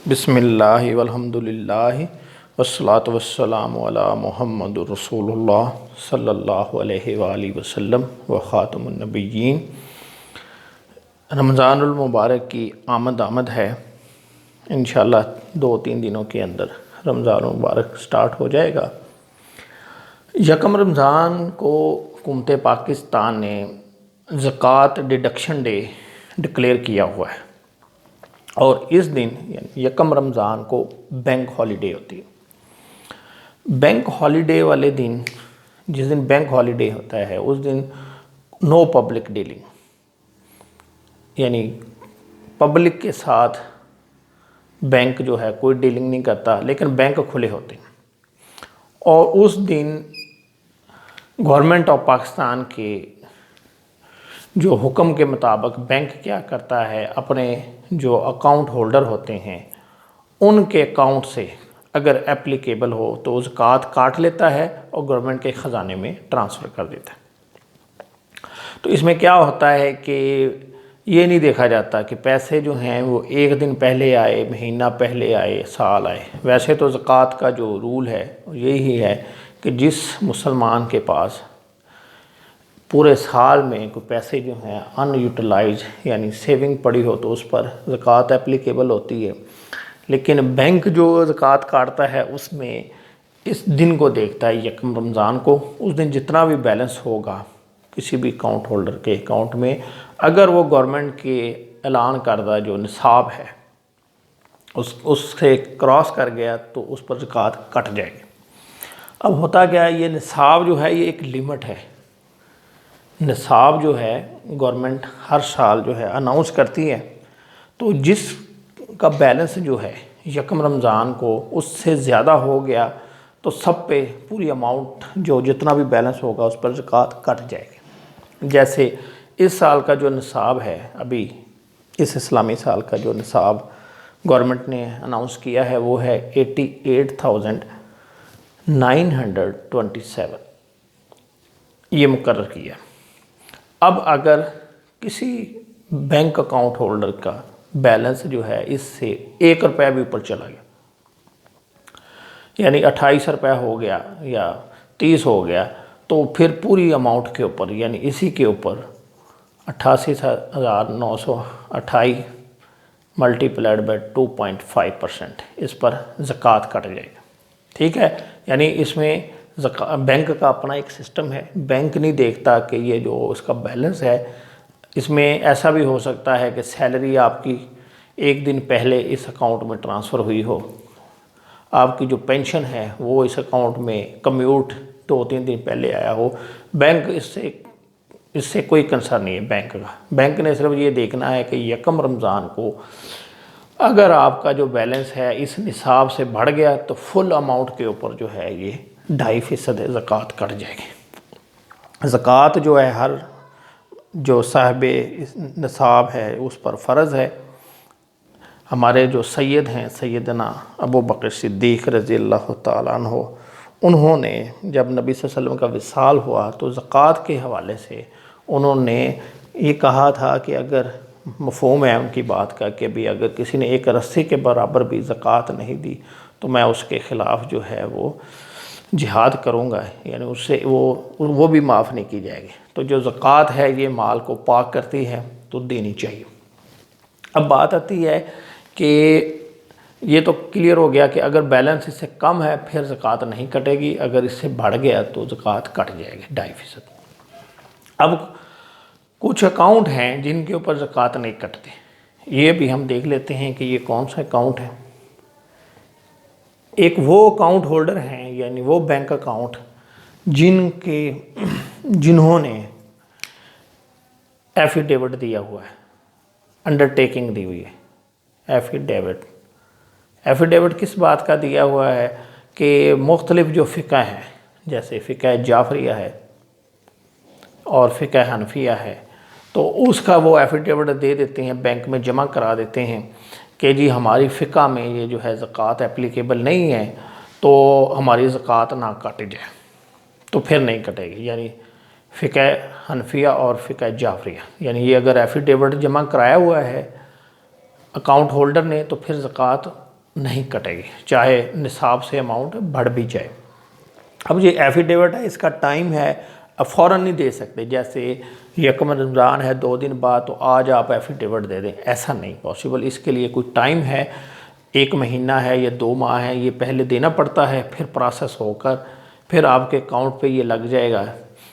بسم اللہ والحمد للہ والصلاة والسلام علی محمد رسول اللہ صلی اللہ علیہ وآلہ وسلم وخاتم النبیین۔ رمضان المبارک کی آمد ہے۔ انشاءاللہ 2-3 دنوں کے اندر رمضان المبارک سٹارٹ ہو جائے گا۔ یکم رمضان کو حکومت پاکستان نے زکوٰۃ ڈیڈکشن ڈے ڈکلیئر کیا ہوا ہے، اور اس دن یعنی یکم رمضان کو بینک ہالیڈے ہوتی ہے۔ بینک ہالیڈے والے دن، جس دن بینک ہالیڈے ہوتا ہے، اس دن نو پبلک ڈیلنگ، یعنی پبلک کے ساتھ بینک جو ہے کوئی ڈیلنگ نہیں کرتا، لیکن بینک کھلے ہوتے ہیں۔ اور اس دن گورنمنٹ آف پاکستان کے جو حکم کے مطابق بینک کیا کرتا ہے، اپنے جو اکاؤنٹ ہولڈر ہوتے ہیں ان کے اکاؤنٹ سے اگر اپلیکیبل ہو تو زکوٰۃ کاٹ لیتا ہے اور گورنمنٹ کے خزانے میں ٹرانسفر کر دیتا ہے۔ تو اس میں کیا ہوتا ہے کہ یہ نہیں دیکھا جاتا کہ پیسے جو ہیں وہ ایک دن پہلے آئے، مہینہ پہلے آئے، سال آئے۔ ویسے تو زکوٰۃ کا جو رول ہے یہی ہے کہ جس مسلمان کے پاس پورے سال میں کوئی پیسے جو ہیں ان یوٹیلائز یعنی سیونگ پڑی ہو تو اس پر زکوٰۃ اپلیکیبل ہوتی ہے، لیکن بینک جو زکوٰۃ کاٹتا ہے اس میں اس دن کو دیکھتا ہے، یکم رمضان کو۔ اس دن جتنا بھی بیلنس ہوگا کسی بھی اکاؤنٹ ہولڈر کے اکاؤنٹ میں، اگر وہ گورنمنٹ کے اعلان کردہ جو نصاب ہے اس سے کراس کر گیا تو اس پر زکوٰۃ کٹ جائے گی۔ اب ہوتا کیا ہے، یہ نصاب جو ہے یہ ایک لمٹ ہے۔ نصاب جو ہے گورنمنٹ ہر سال جو ہے اناؤنس کرتی ہے، تو جس کا بیلنس جو ہے یکم رمضان کو اس سے زیادہ ہو گیا تو سب پہ پوری اماؤنٹ جو جتنا بھی بیلنس ہوگا اس پر زکوٰۃ کٹ جائے گی۔ جیسے اس سال کا جو نصاب ہے، ابھی اس اسلامی سال کا جو نصاب گورنمنٹ نے اناؤنس کیا ہے وہ ہے 88,927، یہ مقرر کیا۔ اب اگر کسی بینک اکاؤنٹ ہولڈر کا بیلنس جو ہے اس سے 1 روپیہ بھی اوپر چلا گیا، یعنی 28 روپیہ ہو گیا یا 30 ہو گیا، تو پھر پوری اماؤنٹ کے اوپر یعنی اسی کے اوپر 88,928 ملٹیپلائڈ بائی 2.5% اس پر زکوٰۃ کٹ جائے گا۔ ٹھیک ہے، یعنی اس میں بینک کا اپنا ایک سسٹم ہے۔ بینک نہیں دیکھتا کہ یہ جو اس کا بیلنس ہے، اس میں ایسا بھی ہو سکتا ہے کہ سیلری آپ کی ایک دن پہلے اس اکاؤنٹ میں ٹرانسفر ہوئی ہو، آپ کی جو پینشن ہے وہ اس اکاؤنٹ میں کمیوٹ 2-3 دن پہلے آیا ہو۔ بینک اس سے کوئی کنسرن نہیں ہے بینک کا۔ بینک نے صرف یہ دیکھنا ہے کہ یکم رمضان کو اگر آپ کا جو بیلنس ہے اس نصاب سے بڑھ گیا تو فل اماؤنٹ کے اوپر جو ہے یہ 2.5% زکوٰۃ کٹ جائے گی۔ زکوٰۃ جو ہے ہر جو صاحب نصاب ہے اس پر فرض ہے۔ ہمارے جو سید ہیں سیدنا ابو بکر صدیق رضی اللہ تعالیٰ عنہ، انہوں نے جب نبی صلی اللہ علیہ وسلم کا وصال ہوا تو زکوٰۃ کے حوالے سے انہوں نے یہ کہا تھا کہ اگر مفہوم ہے ان کی بات کا کہ بھی اگر کسی نے 1 رسی کے برابر بھی زکوٰۃ نہیں دی تو میں اس کے خلاف جو ہے وہ جہاد کروں گا، یعنی اس سے وہ بھی معاف نہیں کی جائے گی۔ تو جو زکوٰۃ ہے یہ مال کو پاک کرتی ہے تو دینی چاہیے۔ اب بات آتی ہے کہ یہ تو کلیئر ہو گیا کہ اگر بیلنس اس سے کم ہے پھر زکوٰۃ نہیں کٹے گی، اگر اس سے بڑھ گیا تو زکوٰۃ کٹ جائے گی 2.5%۔ اب کچھ اکاؤنٹ ہیں جن کے اوپر زکوٰۃ نہیں کٹتے، یہ بھی ہم دیکھ لیتے ہیں کہ یہ کون سا اکاؤنٹ ہے۔ ایک وہ اکاؤنٹ ہولڈر ہیں یعنی وہ بینک اکاؤنٹ جنہوں نے ایفیڈیوٹ دیا ہوا ہے، انڈرٹیکنگ دی ہوئی ہے۔ ایفیڈیوٹ کس بات کا دیا ہوا ہے کہ مختلف جو فقہ ہیں، جیسے فقہ جعفریہ ہے اور فقہ حنفیہ ہے، تو اس کا وہ ایفیڈیوٹ دے دیتے ہیں، بینک میں جمع کرا دیتے ہیں کہ جی ہماری فقہ میں یہ جو ہے زکوٰۃ اپلیکیبل نہیں ہے تو ہماری زکوٰۃ نہ کاٹی جائے، تو پھر نہیں کٹے گی۔ یعنی فقہ حنفیہ اور فقہ جعفریہ، یعنی یہ اگر ایفیڈیوٹ جمع کرایا ہوا ہے اکاؤنٹ ہولڈر نے تو پھر زکوٰۃ نہیں کٹے گی، چاہے نصاب سے اماؤنٹ بڑھ بھی جائے۔ اب یہ ایفیڈیوٹ ہے، اس کا ٹائم ہے، اب فوراً نہیں دے سکتے، جیسے یکم رمضان ہے 2 دن بعد تو آج آپ ایفیڈیوٹ دے دیں، ایسا نہیں پاسبل۔ اس کے لیے کوئی ٹائم ہے، 1 مہینہ ہے یا 2 ماہ ہے، یہ پہلے دینا پڑتا ہے، پھر پروسیس ہو کر پھر آپ کے اکاؤنٹ پہ یہ لگ جائے گا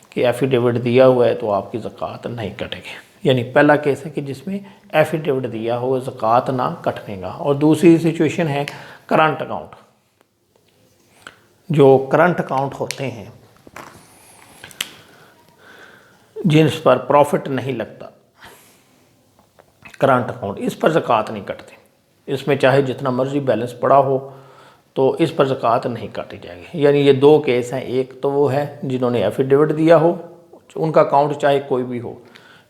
کہ ایفیڈیوٹ دیا ہوا ہے تو آپ کی زکوٰۃ نہیں کٹے گی۔ یعنی پہلا کیس ہے کہ جس میں ایفیڈیوٹ دیا ہو زکوٰۃ نہ کٹنے گا۔ اور دوسری سچویشن ہے کرنٹ اکاؤنٹ۔ جو کرنٹ اکاؤنٹ ہوتے ہیں جن پر پروفٹ نہیں لگتا، کرنٹ اکاؤنٹ، اس پر زکوٰۃ نہیں کٹتی، اس میں چاہے جتنا مرضی بیلنس پڑا ہو تو اس پر زکوٰۃ نہیں کاٹی جائے گی۔ یعنی یہ 2 کیس ہیں، ایک تو وہ ہے جنہوں نے ایفیڈیوٹ دیا ہو، ان کا اکاؤنٹ چاہے کوئی بھی ہو،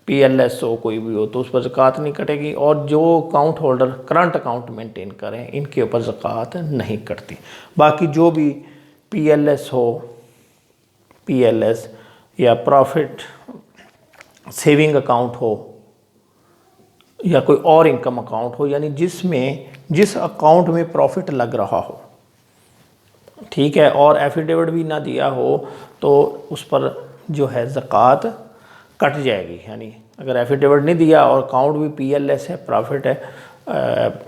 پی ایل ایس ہو کوئی بھی ہو، تو اس پر زکوٰۃ نہیں کٹے گی، اور جو account holder current account maintain کریں ان کے اوپر زکوٰۃ نہیں کٹتی۔ باقی جو بھی پی ایل ایس ہو، پی ایل ایس یا پروفٹ سیونگ اکاؤنٹ ہو یا کوئی اور انکم اکاؤنٹ ہو، یعنی جس اکاؤنٹ میں پروفٹ لگ رہا ہو، ٹھیک ہے، اور ایفیڈیوٹ بھی نہ دیا ہو تو اس پر جو ہے زکوٰۃ کٹ جائے گی۔ یعنی اگر ایفیڈیوٹ نہیں دیا اور اکاؤنٹ بھی پی ایل ایس ہے، پروفٹ ہے،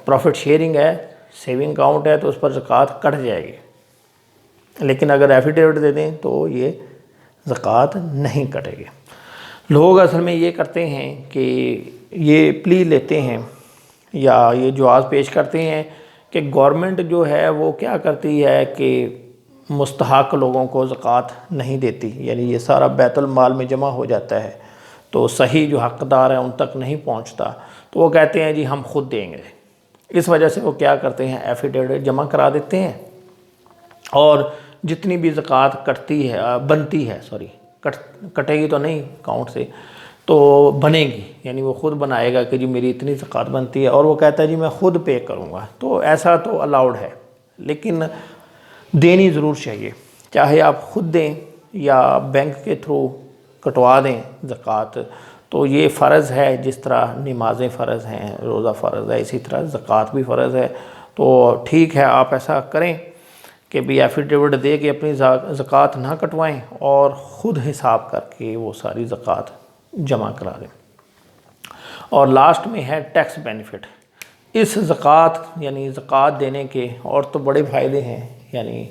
پروفٹ شیئرنگ ہے، سیونگ اکاؤنٹ ہے، تو اس پر زکوٰۃ کٹ جائے گی۔ لیکن اگر ایفیڈیوٹ دے دیں تو یہ زکوٰۃ نہیں کٹے گی۔ لوگ اصل میں یہ کرتے ہیں کہ یہ پلی لیتے ہیں یا یہ جواز پیش کرتے ہیں کہ گورنمنٹ جو ہے وہ کیا کرتی ہے کہ مستحق لوگوں کو زکوٰۃ نہیں دیتی، یعنی یہ سارا بیت المال میں جمع ہو جاتا ہے تو صحیح جو حقدار ہیں ان تک نہیں پہنچتا، تو وہ کہتے ہیں جی ہم خود دیں گے۔ اس وجہ سے وہ کیا کرتے ہیں، ایفیڈیوٹ جمع کرا دیتے ہیں، اور جتنی بھی زکوٰۃ بنتی ہے کٹے گی تو نہیں اکاؤنٹ سے، تو بنے گی، یعنی وہ خود بنائے گا کہ جی میری اتنی زکوٰۃ بنتی ہے، اور وہ کہتا ہے جی میں خود پے کروں گا۔ تو ایسا تو الاؤڈ ہے، لیکن دینی ضرور چاہیے، چاہے آپ خود دیں یا بینک کے تھرو کٹوا دیں زکوٰۃ۔ تو یہ فرض ہے، جس طرح نمازیں فرض ہیں، روزہ فرض ہے، اسی طرح زکوٰۃ بھی فرض ہے۔ تو ٹھیک ہے، آپ ایسا کریں کہ بھی ایفیڈیوٹ دے کے اپنی زکوٰۃ نہ کٹوائیں اور خود حساب کر کے وہ ساری زکوٰۃ جمع کرا دیں۔ اور لاسٹ میں ہے ٹیکس بینیفٹ۔ اس زکوٰۃ یعنی زکوٰۃ دینے کے اور تو بڑے فائدے ہیں، یعنی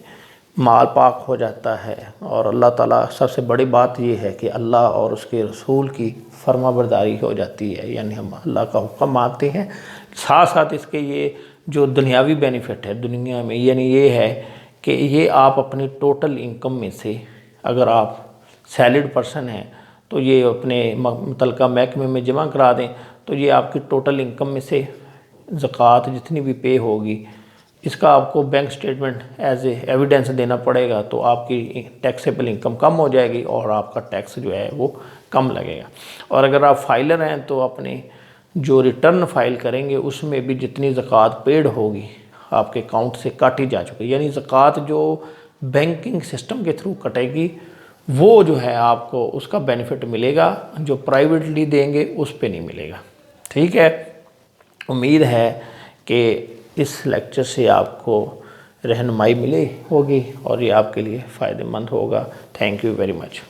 مال پاک ہو جاتا ہے، اور اللہ تعالیٰ سب سے بڑی بات یہ ہے کہ اللہ اور اس کے رسول کی فرما برداری ہو جاتی ہے، یعنی ہم اللہ کا حکم مانتے ہیں۔ ساتھ ساتھ اس کے یہ جو دنیاوی بینیفٹ ہے دنیا میں، یعنی یہ ہے کہ یہ آپ اپنی ٹوٹل انکم میں سے، اگر آپ سیلڈ پرسن ہیں تو یہ اپنے متعلقہ محکمے میں جمع کرا دیں، تو یہ آپ کی ٹوٹل انکم میں سے زکوٰۃ جتنی بھی پے ہوگی اس کا آپ کو bank statement as a evidence دینا پڑے گا، تو آپ کی ٹیکسیبل انکم کم ہو جائے گی اور آپ کا ٹیکس جو ہے وہ کم لگے گا۔ اور اگر آپ فائلر ہیں تو اپنے جو ریٹرن فائل کریں گے اس میں بھی جتنی زکوٰۃ پیڈ ہوگی آپ کے اکاؤنٹ سے کاٹی جا چکی، یعنی زکوٰۃ جو بینکنگ سسٹم کے تھرو کٹے گی وہ جو ہے آپ کو اس کا بینیفٹ ملے گا، جو پرائیویٹلی دیں گے اس پہ نہیں ملے گا۔ ٹھیک ہے، امید ہے کہ اس لیکچر سے آپ کو رہنمائی ملی ہوگی اور یہ آپ کے لیے فائدہ مند ہوگا۔ Thank you very much.